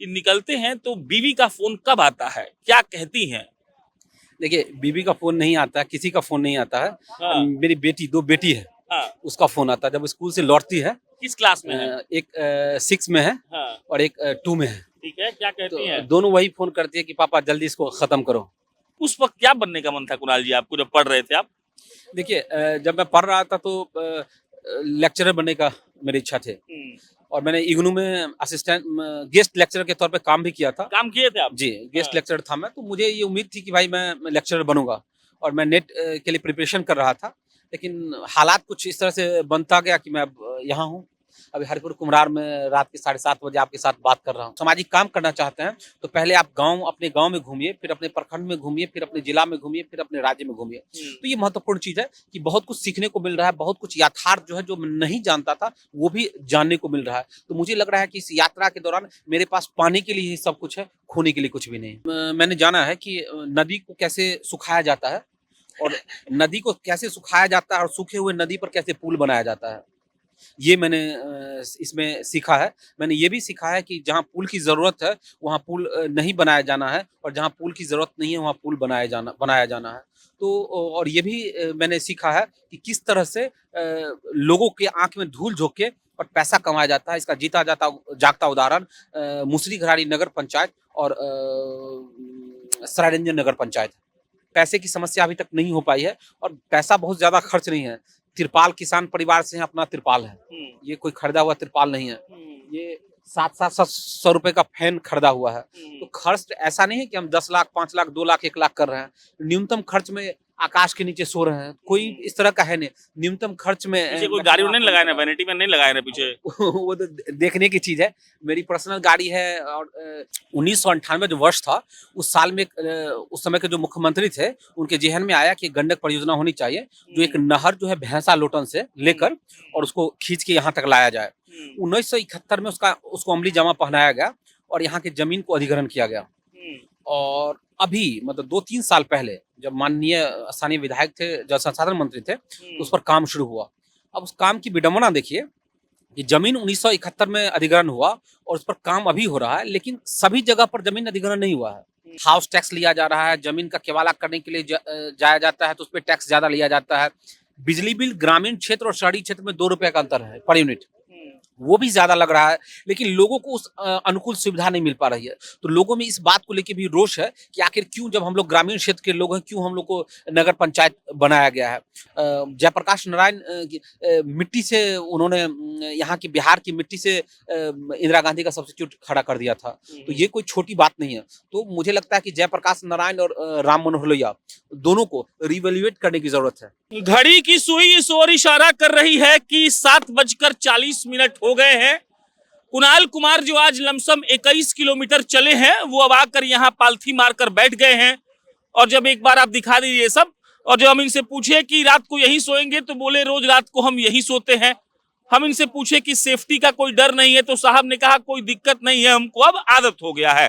कि निकलते हैं तो बीवी का फोन कब आता है, क्या कहती हैं? देखिए, बीवी का फ़ोन नहीं आता है, किसी का फ़ोन नहीं आता है। हाँ। मेरी बेटी 2 बेटी है, हाँ। उसका फ़ोन आता है जब स्कूल से लौटती है। किस क्लास में है? एक 6 में है हाँ। और एक 2 में है। ठीक है, क्या कहती तो हैं? दोनों वही फ़ोन करती है कि पापा जल्दी इसको ख़त्म करो। उस वक्त क्या बनने का मन था कुणाल जी आपको जब पढ़ रहे थे आप? देखिए, जब मैं पढ़ रहा था तो लेक्चरर बनने का मेरी इच्छा थी और मैंने इग्नू में असिस्टेंट गेस्ट लेक्चरर के तौर पे काम भी किया था। काम किए थे आप? जी, गेस्ट हाँ। लेक्चरर था मैं, तो मुझे ये उम्मीद थी कि भाई मैं लेक्चरर बनूँगा और मैं नेट के लिए प्रिपरेशन कर रहा था। लेकिन हालात कुछ इस तरह से बनता गया कि मैं अब यहाँ हूँ। अभी हरिपुर कुम्हरार में रात के 7:30 बजे आपके साथ बात कर रहा हूँ। सामाजिक काम करना चाहते हैं, तो पहले आप अपने गाँव में घूमिए, फिर अपने प्रखंड में घूमिए, फिर अपने जिला में घूमिए, फिर अपने राज्य में घूमिए। तो ये महत्वपूर्ण चीज़ है कि बहुत कुछ सीखने को मिल रहा है, बहुत कुछ यथार्थ जो है, जो मैं नहीं जानता था, वो भी जानने को मिल रहा है। तो मुझे लग रहा है कि इस यात्रा के दौरान मेरे पास पाने के लिए ही सब कुछ है, खोने के लिए कुछ भी नहीं है। मैंने जाना है कि नदी को कैसे सुखाया जाता है और नदी को कैसे सुखाया जाता है और सूखे हुए नदी पर कैसे पुल बनाया जाता है। ये मैंने इसमें सीखा है। मैंने ये भी सीखा है कि जहाँ पुल की ज़रूरत है, वहाँ पुल नहीं बनाया जाना है और जहाँ पुल की ज़रूरत नहीं है, वहाँ पुल बनाया जाना है। तो और ये भी मैंने सीखा है कि किस तरह से लोगों के आँख में धूल झोंक के और पैसा कमाया जाता है। इसका जीता जाता जागता उदाहरण मुसरी घरारी नगर पंचायत और सरायरंजन नगर पंचायत है। पैसे की समस्या अभी तक नहीं हो पाई है और पैसा बहुत ज़्यादा खर्च नहीं है। तिरपाल किसान परिवार से है, अपना तिरपाल है। ये कोई खरीदा हुआ तिरपाल नहीं है। ये 700 रुपए का फैन खरीदा हुआ है। तो खर्च ऐसा नहीं है कि हम 10 लाख, 5 लाख, 2 लाख, 1 लाख कर रहे हैं। न्यूनतम खर्च में आकाश के नीचे सो रहे हैं। कोई इस तरह का है नहीं। न्यूनतम खर्च में पीछे कोई मैं गाड़ी कहूँ नहीं आपको लगाए ना, वैनिटी में नहीं लगाए ना पीछे? वो तो देखने की चीज़ है। मेरी पर्सनल गाड़ी है और 1998 जो वर्ष था, उस साल में उस समय के जो मुख्यमंत्री थे, उनके ज़हन में आया कि गंडक परियोजना होनी चाहिए, जो एक नहर जो है भैंसा लोटन से लेकर और उसको खींच के यहाँ तक लाया जाए। 1971 में उसको अमली जामा पहनाया गया और यहाँ की ज़मीन को अधिग्रहण किया गया। और अभी मतलब 2-3 साल पहले जब माननीय स्थानीय विधायक थे, जल संसाधन मंत्री थे, तो उस पर काम शुरू हुआ। अब उस काम की विडंबना देखिए कि जमीन 1971 में अधिग्रहण हुआ और उस पर काम अभी हो रहा है, लेकिन सभी जगह पर जमीन अधिग्रहण नहीं हुआ है। हाउस टैक्स लिया जा रहा है, जमीन का केवाला करने के लिए जाया जाता है तो उस पर टैक्स ज्यादा लिया जाता है। बिजली बिल ग्रामीण क्षेत्र और शहरी क्षेत्र में 2 रुपए का अंतर है पर यूनिट, वो भी ज्यादा लग रहा है, लेकिन लोगों को उस अनुकूल सुविधा नहीं मिल पा रही है। तो लोगों में इस बात को लेकर भी रोष है कि आखिर क्यों, जब हम लोग ग्रामीण क्षेत्र के लोग हैं, क्यों हम लोग को नगर पंचायत बनाया गया है। जयप्रकाश नारायण मिट्टी से उन्होंने यहाँ की बिहार की मिट्टी से इंदिरा गांधी का सब्स्टिट्यूट खड़ा कर दिया था। तो ये कोई छोटी बात नहीं है। तो मुझे लगता है कि जयप्रकाश नारायण और राम मनोहर लोहिया दोनों को रिवैल्यूएट करने की जरूरत है। घड़ी की सुई इस ओर इशारा कर रही है कि 7:40 हो गए हैं। कुणाल कुमार जो आज लमसम 21 किलोमीटर चले हैं, वो अब आकर यहाँ पालथी मारकर बैठ गए हैं। और जब एक बार आप दिखा दीजिए सब, और जब हम इनसे पूछे कि रात को यही सोएंगे, तो बोले रोज रात को हम यही सोते हैं। हम इनसे पूछे कि सेफ्टी का कोई डर नहीं है, तो साहब ने कहा कोई दिक्कत नहीं है, हमको अब आदत हो गया है।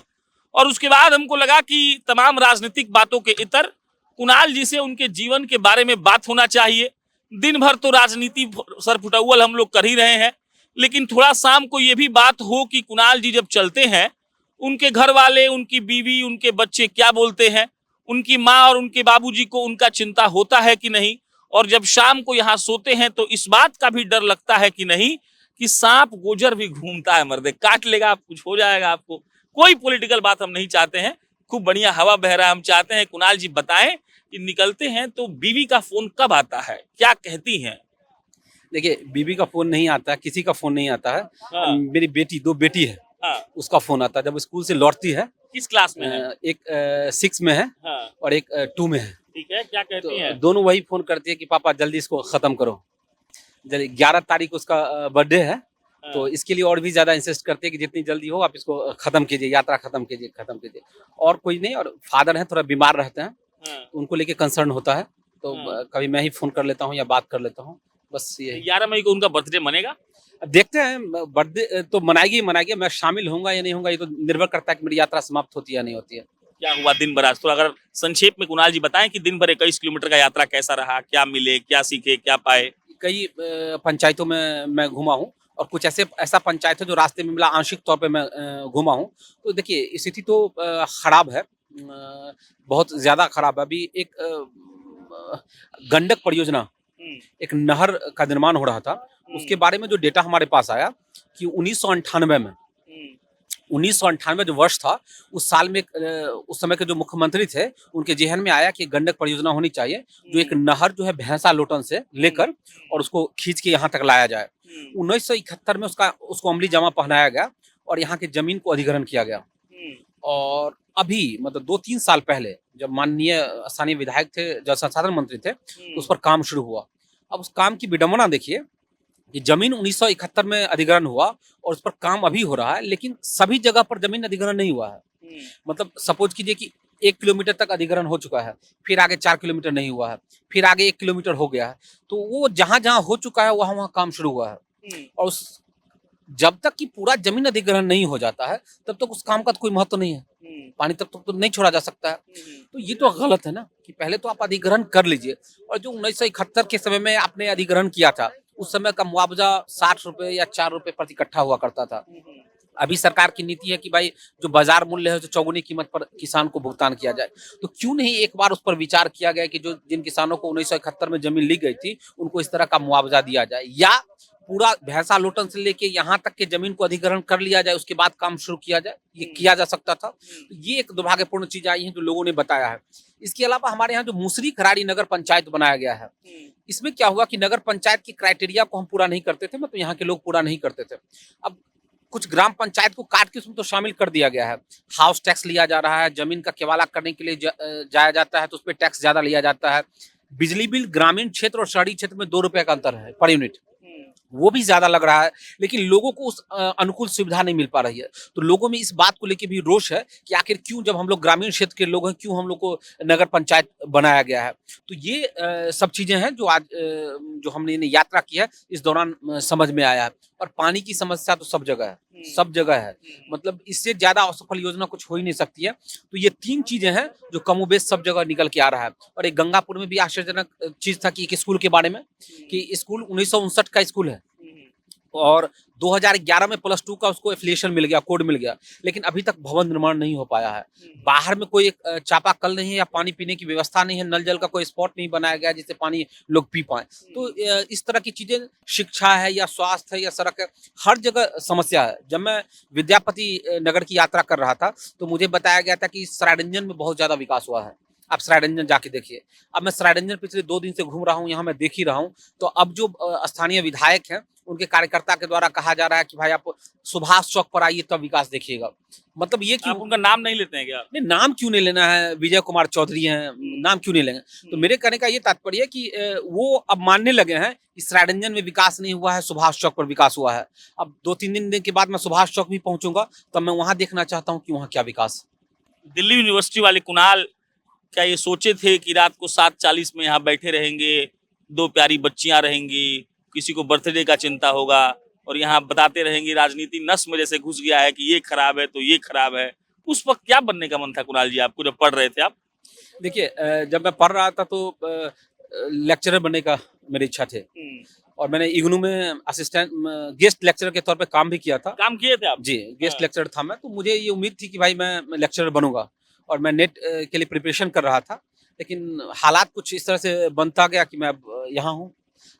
और उसके बाद हमको लगा कि तमाम राजनीतिक बातों के इतर कुणाल जी से उनके जीवन के बारे में बात होना चाहिए। दिन भर तो राजनीति सरफुटौल हम लोग कर ही रहे हैं, लेकिन थोड़ा शाम को ये भी बात हो कि कुणाल जी जब चलते हैं, उनके घर वाले, उनकी बीवी, उनके बच्चे क्या बोलते हैं, उनकी माँ और उनके बाबूजी को उनका चिंता होता है कि नहीं। और जब शाम को यहाँ सोते हैं तो इस बात का भी डर लगता है कि नहीं कि सांप गोजर भी घूमता है, मर्दे काट लेगा, कुछ हो जाएगा आपको। कोई पॉलिटिकल बात हम नहीं चाहते हैं, खूब बढ़िया हवा बह रहा है। हम चाहते हैं कुणाल जी बताएं कि निकलते हैं तो बीवी का फोन कब आता है, क्या कहती हैं? देखिए, बीवी का फ़ोन नहीं आता है, किसी का फ़ोन नहीं आता है। हाँ। मेरी बेटी 2 बेटी है, हाँ। उसका फ़ोन आता है जब स्कूल से लौटती है। किस क्लास में है? एक 6 में है हाँ। और एक 2 में है। ठीक है, क्या कहती तो हैं? दोनों वही फ़ोन करती है कि पापा जल्दी इसको ख़त्म करो। 11 तारीख उसका बर्थडे है, तो हाँ। इसके लिए और भी ज़्यादा इंसिस्ट करते हैं कि जितनी जल्दी हो आप इसको ख़त्म कीजिए, यात्रा ख़त्म कीजिए, ख़त्म कीजिए। और कोई नहीं, और फादर हैं थोड़ा बीमार रहते हैं, हाँ। तो उनको लेके कंसर्न होता है। तो हाँ। कभी मैं ही फ़ोन कर लेता हूँ या बात कर लेता हूँ, बस यही। 11 मई को उनका बर्थडे मनेगा? अब देखते हैं, बर्थडे तो मनाएगी ही मनाएगी। मैं शामिल होऊंगा या नहीं होऊंगा, ये तो निर्भर करता है कि मेरी यात्रा समाप्त होती है या नहीं होती है। क्या हुआ दिन भर आज? तो अगर संक्षेप में कुणाल जी बताएं कि दिन भर 21 किलोमीटर का यात्रा कैसा रहा, क्या मिले, क्या सीखे, क्या पाए? कई पंचायतों में मैं घुमा हूँ और कुछ ऐसा पंचायत है जो रास्ते में मिला, आंशिक तौर पे मैं घूमा हूँ। तो देखिए स्थिति तो खराब है, बहुत ज्यादा खराब है। अभी एक गंडक परियोजना, एक नहर का निर्माण हो रहा था, उसके बारे में जो डेटा हमारे पास आया कि 1998 जो वर्ष था, उस साल में उस समय के जो मुख्यमंत्री थे उनके जेहन में आया कि गंडक परियोजना होनी चाहिए, जो एक नहर जो है भैंसा लोटन से लेकर और उसको खींच के यहाँ तक लाया जाए। 1971 में उसको अमली जामा पहनाया गया और यहाँ की जमीन को अधिग्रहण किया गया। और अभी मतलब 2-3 साल पहले जब माननीय स्थानीय विधायक थे, जल संसाधन मंत्री थे, तो उस पर काम शुरू हुआ। अब उस काम की विडंबना देखिए कि जमीन 1971 में अधिग्रहण हुआ और उस पर काम अभी हो रहा है, लेकिन सभी जगह पर जमीन अधिग्रहण नहीं हुआ है। मतलब सपोज कीजिए कि 1 किलोमीटर तक अधिग्रहण हो चुका है, फिर आगे 4 किलोमीटर नहीं हुआ है, फिर आगे 1 किलोमीटर हो गया है। तो वो जहां जहां हो चुका है वहां वहां काम शुरू हुआ है। और उस जब तक कि पूरा जमीन अधिग्रहण नहीं हो जाता है तब तक उस काम का तो कोई महत्व नहीं है, पानी तब तक तो नहीं छोड़ा जा सकता है। तो ये तो गलत है ना कि पहले तो आप अधिग्रहण कर लीजिए। और जो 1971 के समय में आपने अधिग्रहण किया था, उस समय का मुआवजा 60 रुपए या 4 रुपए प्रति कट्ठा हुआ करता था। अभी सरकार की नीति है कि भाई जो बाजार मूल्य है, जो चौगुनी कीमत पर किसान को भुगतान किया जाए। तो क्यों नहीं एक बार उस पर विचार किया गया कि जो जिन किसानों को 1971 में जमीन ली गई थी उनको इस तरह का मुआवजा दिया जाए, या पूरा भैंसा लोटन से लेके यहाँ तक के जमीन को अधिग्रहण कर लिया जाए, उसके बाद काम शुरू किया जाए। ये किया जा सकता था। तो ये एक दुर्भाग्यपूर्ण चीज आई है जो लोगों ने बताया है। इसके अलावा हमारे यहाँ जो मुसरी खराड़ी नगर पंचायत बनाया गया है, इसमें क्या हुआ कि नगर पंचायत की क्राइटेरिया को हम पूरा नहीं करते थे, मतलब यहाँ के लोग पूरा नहीं करते थे। अब कुछ ग्राम पंचायत को काट के उसमें तो शामिल कर दिया गया है। हाउस टैक्स लिया जा रहा है, जमीन का केवाला करने के लिए जाया जाता है तो उस पर टैक्स ज्यादा लिया जाता है। बिजली बिल ग्रामीण क्षेत्र और शहरी क्षेत्र में 2 रुपए का अंतर है पर यूनिट, वो भी ज्यादा लग रहा है, लेकिन लोगों को उस अनुकूल सुविधा नहीं मिल पा रही है। तो लोगों में इस बात को लेकर भी रोष है कि आखिर क्यों, जब हम लोग ग्रामीण क्षेत्र के लोग हैं, क्यों हम लोग को नगर पंचायत बनाया गया है। तो ये सब चीजें हैं जो आज जो हमने यात्रा की है इस दौरान समझ में आया है। और पानी की समस्या तो सब जगह है, सब जगह है। मतलब इससे ज्यादा असफल योजना कुछ हो ही नहीं सकती है। तो ये 3 चीजें हैं जो कमोबेश सब जगह निकल के आ रहा है। और एक गंगापुर में भी आश्चर्यजनक चीज था कि एक स्कूल के बारे में, कि स्कूल 1959 का स्कूल है और 2011 में +2 का उसको एफिलिएशन मिल गया, कोड मिल गया, लेकिन अभी तक भवन निर्माण नहीं हो पाया है। बाहर में कोई चापाकल नहीं है या पानी पीने की व्यवस्था नहीं है, नल जल का कोई स्पॉट नहीं बनाया गया जिससे पानी लोग पी पाए। तो इस तरह की चीजें, शिक्षा है या स्वास्थ्य है या सड़क है, हर जगह समस्या है। जब मैं विद्यापति नगर की यात्रा कर रहा था तो मुझे बताया गया था कि सरायरंजन में बहुत ज्यादा विकास हुआ है। आप सरायरंजन जाके देखिए। अब मैं सरायरंजन पिछले 2 दिन से घूम रहा हूँ, यहाँ मैं देख ही रहा हूँ। तो अब जो स्थानीय विधायक हैं उनके कार्यकर्ता के द्वारा कहा जा रहा है कि भाई आप सुभाष चौक पर आइए तब विकास देखिएगा। मतलब ये क्यों? आप उनका नाम नहीं लेते हैं क्या? नहीं, नाम क्यों नहीं लेना है? विजय कुमार चौधरी हैं, नाम क्यों नहीं लेंगे? तो मेरे कहने का ये तात्पर्य है कि वो अब मानने लगे हैं कि सरायरंजन में विकास नहीं हुआ है, सुभाष चौक पर विकास हुआ है। अब 2-3 दिन के बाद मैं सुभाष चौक भी पहुंचूंगा, तब मैं वहां देखना चाहता हूँ कि वहाँ क्या विकास। दिल्ली यूनिवर्सिटी वाले कुणाल क्या ये सोचे थे कि रात को 7:40 में यहाँ बैठे रहेंगे, 2 प्यारी बच्चियां रहेंगी, किसी को बर्थडे का चिंता होगा और यहाँ बताते रहेंगे राजनीति नस में जैसे घुस गया है कि ये खराब है तो ये खराब है। उस वक्त क्या बनने का मन था कुणाल जी आपको जब पढ़ रहे थे आप? देखिए जब मैं पढ़ रहा था तो लेक्चरर बनने का मेरी इच्छा थी और मैंने इग्नू में असिस्टेंट गेस्ट लेक्चरर के तौर पे काम भी किया था। काम किए थे आप? जी, गेस्ट लेक्चरर था मैं। तो मुझे ये उम्मीद थी कि भाई मैं लेक्चरर बनूंगा और मैं नेट के लिए प्रिपरेशन कर रहा था, लेकिन हालात कुछ इस तरह से बनता गया कि मैं अब यहाँ हूँ।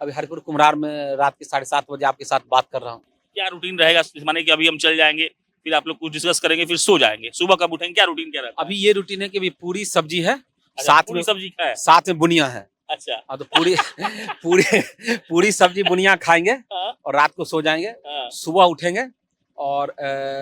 अभी हरिपुर कुम्हरार में रात के 7:30 बजे आपके साथ बात कर रहा हूँ। क्या रूटीन रहेगा? माने कि अभी हम चल जाएंगे, फिर आप लोग कुछ डिस्कस करेंगे, फिर सो जाएंगे, सुबह कब उठेंगे, क्या रूटीन क्या रहता है? अभी ये रूटीन है कि अभी पूरी सब्जी है, पूरी सब्जी क्या है? साथ में बुनिया है। अच्छा। हाँ, तो पूरी सब्जी बुनिया खाएंगे और रात को सो जाएंगे। सुबह उठेंगे और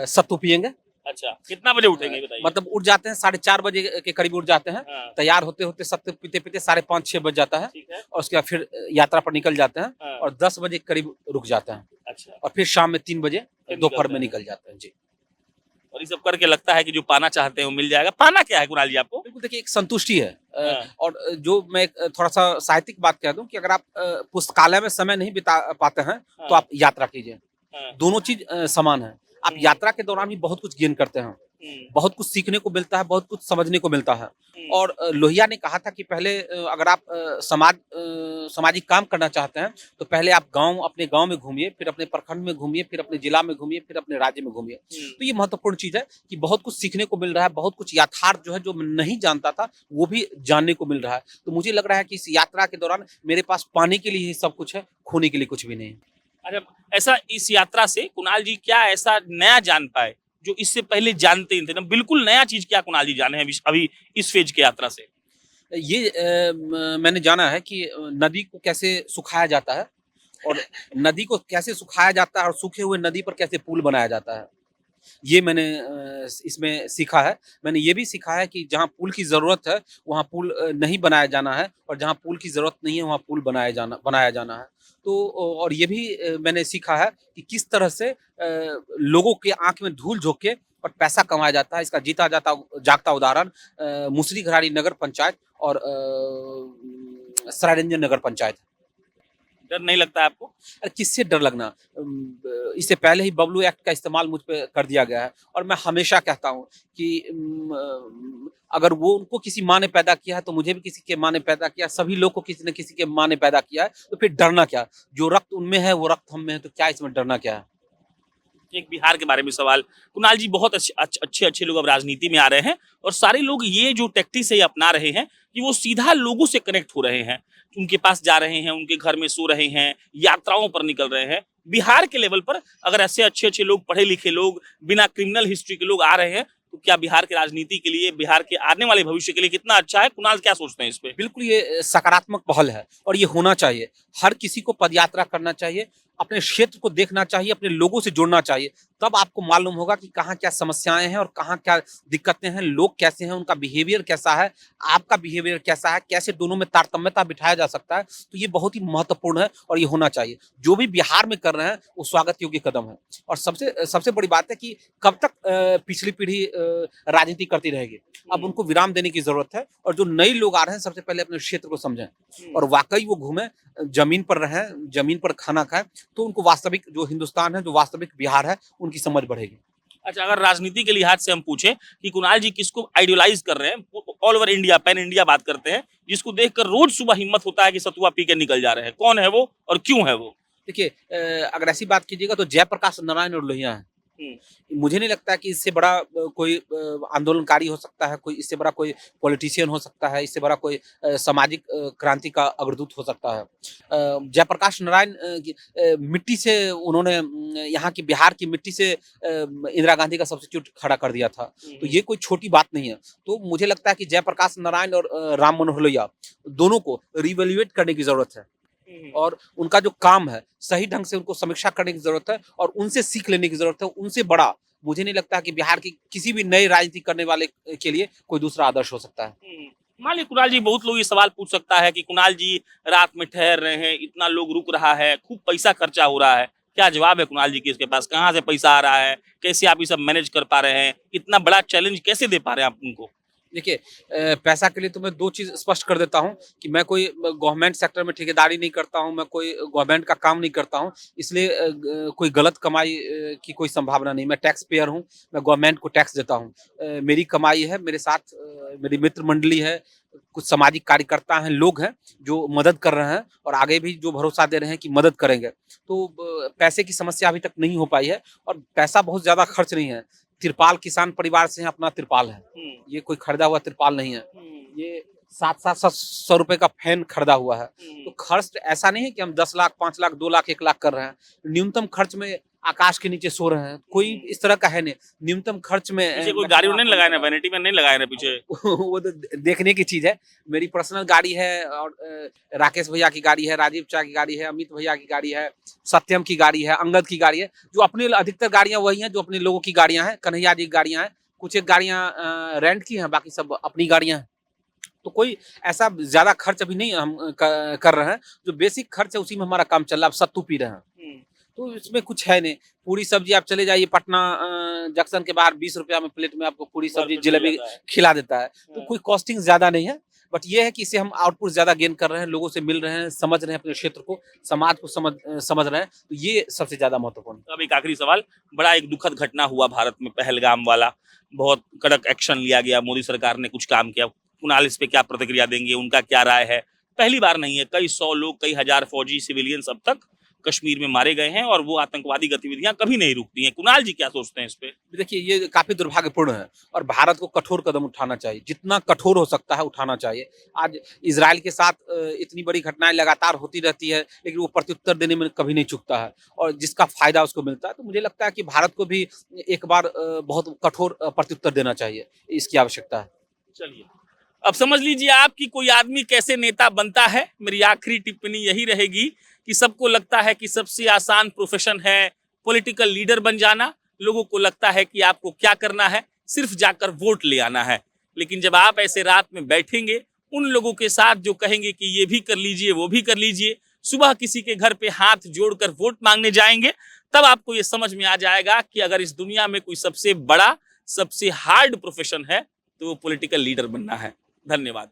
सत्तू पियेंगे। अच्छा, कितना बजे उठेंगे बताइए? मतलब उठ जाते हैं 4:30 बजे के करीब उठ जाते हैं। तैयार होते होते सत्तू पीते पीते 5:30-6 बज जाता है और उसके बाद फिर यात्रा पर निकल जाते हैं और 10 बजे के करीब रुक जाते हैं। अच्छा। और फिर शाम में 3 बजे दोपहर में निकल जाते हैं। जी। और ये सब करके लगता है कि जो पाना चाहते हैं वो मिल जाएगा। पाना क्या है कुणाल जी आपको? बिल्कुल, देखिए एक संतुष्टि है। और जो मैं थोड़ा सा साहित्यिक बात कह दूं कि अगर आप पुस्तकालय में समय नहीं बिता पाते हैं तो आप यात्रा कीजिए। दोनों चीज समान है। आप यात्रा के दौरान भी बहुत कुछ गेन करते हैं। बहुत कुछ सीखने को मिलता है, बहुत कुछ समझने को मिलता है। और लोहिया ने कहा था कि पहले अगर आप सामाजिक काम करना चाहते हैं तो पहले आप अपने गांव में घूमिए, फिर अपने प्रखंड में घूमिए, फिर अपने जिला में घूमिए, फिर अपने राज्य में घूमिए। तो ये महत्वपूर्ण चीज है कि बहुत कुछ सीखने को मिल रहा है, बहुत कुछ यथार्थ जो है जो मैं नहीं जानता था वो भी जानने को मिल रहा है। तो मुझे लग रहा है कि इस यात्रा के दौरान मेरे पास पाने के लिए ही सब कुछ है, खोने के लिए कुछ भी नहीं है। अच्छा, ऐसा इस यात्रा से कुणाल जी क्या ऐसा नया जान पाए जो इससे पहले जानते ही नहीं थे ना? बिल्कुल नया चीज क्या कुणाल जी जाने हैं अभी इस फेज की यात्रा से? ये मैंने जाना है कि नदी को कैसे सुखाया जाता है और नदी को कैसे सुखाया जाता है और सूखे हुए नदी पर कैसे पुल बनाया जाता है। ये मैंने इसमें सीखा है। मैंने ये भी सीखा है कि जहाँ पुल की ज़रूरत है वहाँ पुल नहीं बनाया जाना है और जहाँ पुल की ज़रूरत नहीं है वहाँ पुल बनाया जाना है। तो और ये भी मैंने सीखा है कि किस तरह से लोगों के आँख में धूल झोंक के और पैसा कमाया जाता है। इसका जीता जागता उदाहरण मुसरीघरारी नगर पंचायत और सरायरंजन नगर पंचायत। डर नहीं लगता है आपको? अरे किससे डर लगना? इससे पहले ही बबलू एक्ट का इस्तेमाल मुझ पे कर दिया गया है और मैं हमेशा कहता हूँ कि अगर वो उनको किसी माँ ने पैदा किया है तो मुझे भी किसी के माँ ने पैदा किया, सभी लोग को किसी न किसी के माँ ने पैदा किया है, तो फिर डरना क्या? जो रक्त उनमें है वो रक्त हम में है, तो क्या इसमें डरना क्या है? एक बिहार के बारे में सवाल। कुणाल जी, बहुत अच्छे लोग अब राजनीति में आ रहे हैं और सारे लोग ये जो टैक्टिक से अपना रहे हैं कि वो सीधा लोगों से कनेक्ट हो रहे हैं, उनके पास जा रहे हैं, उनके घर में सो रहे हैं, यात्राओं पर निकल रहे हैं। बिहार के लेवल पर अगर ऐसे अच्छे लोग, पढ़े लिखे लोग, बिना क्रिमिनल हिस्ट्री के लोग आ रहे हैं तो क्या बिहार के राजनीति के लिए, बिहार के आने वाले भविष्य के लिए कितना अच्छा है? कुणाल क्या सोचते हैं इस पे? बिल्कुल ये सकारात्मक पहल है और ये होना चाहिए। हर किसी को पदयात्रा करना चाहिए, अपने क्षेत्र को देखना चाहिए, अपने लोगों से जुड़ना चाहिए। तब आपको मालूम होगा कि कहाँ क्या समस्याएं हैं और कहाँ क्या दिक्कतें हैं, लोग कैसे हैं, उनका बिहेवियर कैसा है, आपका बिहेवियर कैसा है, कैसे दोनों में तारतम्यता बिठाया जा सकता है। तो ये बहुत ही महत्वपूर्ण है और ये होना चाहिए। जो भी बिहार में कर रहे हैं वो स्वागत योग्य कदम है। और सबसे बड़ी बात है कि कब तक पिछली पीढ़ी राजनीति करती रहेगी। अब उनको विराम देने की जरूरत है और जो नए लोग आ रहे हैं सबसे पहले अपने क्षेत्र को समझें और वाकई वो घूमें, जमीन पर रहें, जमीन पर खाना खाएं, तो उनको वास्तविक जो हिंदुस्तान है, जो वास्तविक बिहार है, उनकी समझ बढ़ेगी। अच्छा, अगर राजनीति के लिहाज से हम पूछें कि कुणाल जी किसको आइडियलाइज कर रहे हैं, all over India, pan India बात करते हैं, जिसको देखकर रोज सुबह हिम्मत होता है कि सतुआ पी के निकल जा रहे हैं, कौन है वो और क्यों है वो? देखिए, अगर ऐसी बात कीजिएगा तो जयप्रकाश नारायण और लोहिया है। मुझे नहीं लगता कि इससे बड़ा कोई आंदोलनकारी हो सकता है, कोई इससे बड़ा कोई पॉलिटिशियन हो सकता है, इससे बड़ा कोई सामाजिक क्रांति का अग्रदूत हो सकता है। जयप्रकाश नारायण मिट्टी से उन्होंने यहाँ की बिहार की मिट्टी से इंदिरा गांधी का सब्स्टिट्यूट खड़ा कर दिया था। तो ये कोई छोटी बात नहीं है। तो मुझे लगता है कि जयप्रकाश नारायण और राम मनोहर लोहिया दोनों को रिवैल्यूएट करने की जरूरत है और उनका जो काम है सही ढंग से उनको समीक्षा करने की जरूरत है और उनसे सीख लेने की जरूरत है। उनसे बड़ा मुझे नहीं लगता कि बिहार की किसी भी नई राजनीति करने वाले के लिए कोई दूसरा आदर्श हो सकता है। मान लीजिए कुणाल जी, बहुत लोग ये सवाल पूछ सकता है कि कुणाल जी रात में ठहर रहे हैं, इतना लोग रुक रहा है, खूब पैसा खर्चा हो रहा है, क्या जवाब है कुणाल जी की इसके पास? कहाँ से पैसा आ रहा है, कैसे आप ये सब मैनेज कर पा रहे हैं, इतना बड़ा चैलेंज कैसे दे पा रहे हैं आप उनको? देखिए, पैसा के लिए तो मैं दो चीज स्पष्ट कर देता हूं कि मैं कोई गवर्नमेंट सेक्टर में ठेकेदारी नहीं करता हूं, मैं कोई गवर्नमेंट का काम नहीं करता हूं, इसलिए कोई गलत कमाई की कोई संभावना नहीं। मैं टैक्स पेयर हूं, मैं गवर्नमेंट को टैक्स देता हूं। मेरी कमाई है, मेरे साथ मेरी मित्र मंडली है, कुछ सामाजिक कार्यकर्ता हैं, लोग हैं जो मदद कर रहे हैं और आगे भी जो भरोसा दे रहे हैं कि मदद करेंगे। तो पैसे की समस्या अभी तक नहीं हो पाई है और पैसा बहुत ज्यादा खर्च नहीं है। तिरपाल किसान परिवार से है, अपना तिरपाल है, ये कोई खरीदा हुआ तिरपाल नहीं है। ये 700 रुपए का फैन खरीदा हुआ है। तो खर्च ऐसा नहीं है कि हम 10 लाख, 5 लाख, 2 लाख, 1 लाख कर रहे हैं। न्यूनतम खर्च में आकाश के नीचे सो रहे हैं, कोई इस तरह का है नहीं। न्यूनतम खर्च में पीछे कोई गाड़ी नहीं लगाए ना, वैनिटी में नहीं लगाए ना पीछे? वो तो देखने की चीज है। मेरी पर्सनल गाड़ी है और राकेश भैया की गाड़ी है, राजीव चा की गाड़ी है, अमित भैया की गाड़ी है, सत्यम की गाड़ी है, अंगद की गाड़ी है। जो अपने अधिकतर गाड़ियां वही हैं जो अपने लोगों की गाड़ियां हैं, कन्हैया जी की गाड़ियां हैं, कुछ एक गाड़ियां रेंट की हैं, बाकी सब अपनी गाड़ियां हैं। तो कोई ऐसा ज्यादा खर्च अभी नहीं हम कर रहे हैं। जो बेसिक खर्च है उसी में हमारा काम चल रहा है। अब सत्तू पी रहे हैं तो इसमें कुछ है नहीं। पूरी सब्जी आप चले जाइए पटना जंक्शन के बाहर 20 रुपया में प्लेट में आपको पूरी सब्जी जलेबी खिला देता है। तो कोई कॉस्टिंग ज्यादा नहीं है, बट ये है कि इससे हम आउटपुट ज्यादा गेन कर रहे हैं, लोगों से मिल रहे हैं, समझ रहे हैं अपने क्षेत्र को, समाज को समझ रहे हैं। तो ये सबसे ज्यादा महत्वपूर्ण। अब एक आखिरी सवाल, बड़ा एक दुखद घटना हुआ भारत में, पहलगाम वाला, बहुत कड़क एक्शन लिया गया, मोदी सरकार ने कुछ काम किया। कुणाल इस पे क्या प्रतिक्रिया देंगे, उनका क्या राय है? पहली बार नहीं है, कई सौ लोग, कई हजार फौजी सिविलियंस अब तक कश्मीर में मारे गए हैं और वो आतंकवादी गतिविधियां कभी नहीं रुकती हैं। कुणाल जी क्या सोचते हैं इस पे? देखिए ये काफी दुर्भाग्यपूर्ण है और भारत को कठोर कदम उठाना चाहिए, जितना कठोर हो सकता है उठाना चाहिए। आज इजराइल के साथ इतनी बड़ी घटनाएं लगातार होती रहती है, लेकिन वो प्रत्युत्तर देने में कभी नहीं चूकता है और जिसका फायदा उसको मिलता है। तो मुझे लगता है कि भारत को भी एक बार बहुत कठोर प्रत्युत्तर देना चाहिए, इसकी आवश्यकता है। चलिए, अब समझ लीजिए आप कि कोई आदमी कैसे नेता बनता है। मेरी आखिरी टिप्पणी यही रहेगी कि सबको लगता है कि सबसे आसान प्रोफेशन है पॉलिटिकल लीडर बन जाना। लोगों को लगता है कि आपको क्या करना है, सिर्फ जाकर वोट ले आना है। लेकिन जब आप ऐसे रात में बैठेंगे उन लोगों के साथ जो कहेंगे कि ये भी कर लीजिए, वो भी कर लीजिए, सुबह किसी के घर पे हाथ जोड़कर वोट मांगने जाएंगे, तब आपको ये समझ में आ जाएगा कि अगर इस दुनिया में कोई सबसे बड़ा, सबसे हार्ड प्रोफेशन है तो वो पॉलिटिकल लीडर बनना है। धन्यवाद।